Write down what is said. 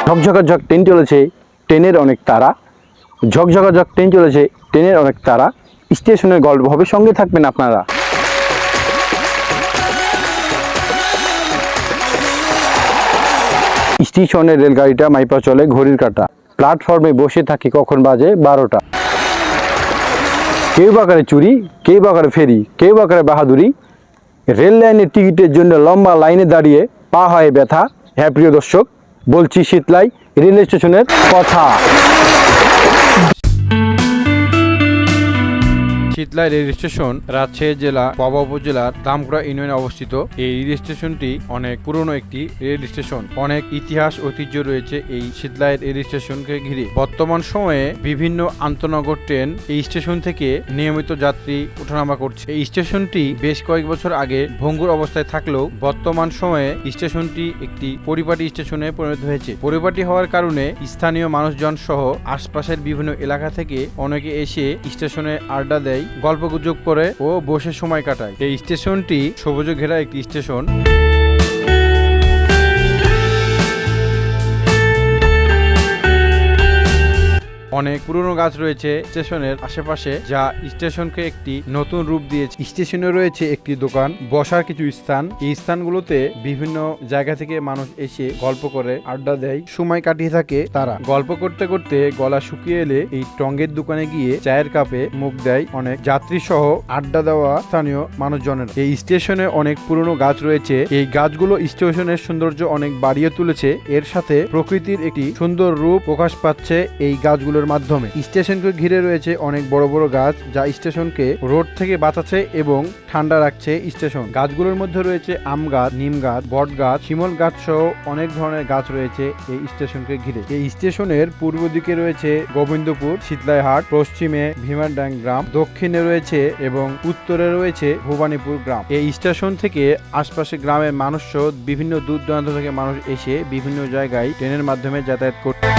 ঝকঝকাঝক train চলেছে, ট্রেনের অনেক তারা। ঝকঝকাঝক ট্রেন চলেছে, ট্রেনের অনেক তারা। স্টেশনের গল্প হবে, সঙ্গে থাকবেন আপনারা। স্টেশনের রেলগাড়িটা মাইপা চলে ঘড়ির কাঁটা। প্ল্যাটফর্মে বসে থাকি কখন বাজে 12টা। কেউ বা করে চুরি, কেউ বা করে ফেরি, কেউ বা করে বাহাদুরি। রেল লাইনের টিকিটের জন্য লম্বা লাইনে দাঁড়িয়ে পা হয় ব্যথা। হ্যাঁ প্রিয় দর্শক, বলছি শীতলাই রেল স্টেশনের কথা। শীতলাই রেল স্টেশন রাজশাহী জেলা পাবা উপজেলার দামকুড়া ইউনিয়নে অবস্থিত। এই রেল স্টেশনটি অনেক পুরনো একটি রেল স্টেশন। অনেক ইতিহাস ঐতিহ্য রয়েছে এই শীতলাই রেল স্টেশনকে ঘিরে। বর্তমান সময়ে বিভিন্ন আন্তনগর ট্রেন এই স্টেশন থেকে নিয়মিত যাত্রী ওঠানামা করছে। এই স্টেশনটি বেশ কয়েক বছর আগে ভঙ্গুর অবস্থায় থাকলেও বর্তমান সময়ে স্টেশনটি একটি পরিপাটি স্টেশনে পরিণত হয়েছে। পরিপাটি হওয়ার কারণে স্থানীয় মানুষজন সহ আশপাশের বিভিন্ন এলাকা থেকে অনেকে এসে স্টেশনে আড্ডা দেয়, গল্পগুজব করে ও বসে সময় কাটায়। এই স্টেশনটি সবুজে ঘেরা একটি স্টেশন। অনেক পুরনো গাছ রয়েছে স্টেশনের আশেপাশে, যা স্টেশনকে একটি নতুন রূপ দিয়েছে। স্টেশনে রয়েছে একটি দোকান, বসার কিছু স্থান। এই স্থানগুলোতে বিভিন্ন জায়গা থেকে মানুষ এসে গল্প করে, আড্ডা দেয়, সময় কাটিয়ে থাকে। তারা গল্প করতে করতে গলা শুকিয়ে এলে এই টঙ্গের দোকানে গিয়ে চায়ের কাপে মুখ দেয় অনেক যাত্রী সহ আড্ডা দেওয়া স্থানীয় মানুষজনের। এই স্টেশনে অনেক পুরনো গাছ রয়েছে। এই গাছগুলো স্টেশনের সৌন্দর্য অনেক বাড়িয়ে তুলেছে। এর সাথে প্রকৃতির একটি সুন্দর রূপ প্রকাশ পাচ্ছে এই গাছগুলোর মাধ্যমে। স্টেশনকে ঘিরে রয়েছে অনেক বড় বড় গাছ, যা স্টেশনকে রোদ থেকে বাঁচাচ্ছে এবং ঠান্ডা রাখছে। স্টেশন গাছগুলোর মধ্যে রয়েছে আম গাছ, নিম গাছ, বট গাছ, শিমল গাছ সহ অনেক ধরনের গাছ রয়েছে এই স্টেশনকে ঘিরে। এই স্টেশনের পূর্ব দিকে রয়েছে গোবিন্দপুর শীতলাই হাট, পশ্চিমে ভীমারডাং গ্রাম, দক্ষিণে রয়েছে এবং উত্তরে রয়েছে ভবানীপুর গ্রাম। এই স্টেশন থেকে আশপাশে গ্রামের মানুষ সহ বিভিন্ন দূর দূরান্ত থেকে মানুষ এসে বিভিন্ন জায়গায় ট্রেনের মাধ্যমে যাতায়াত করছে।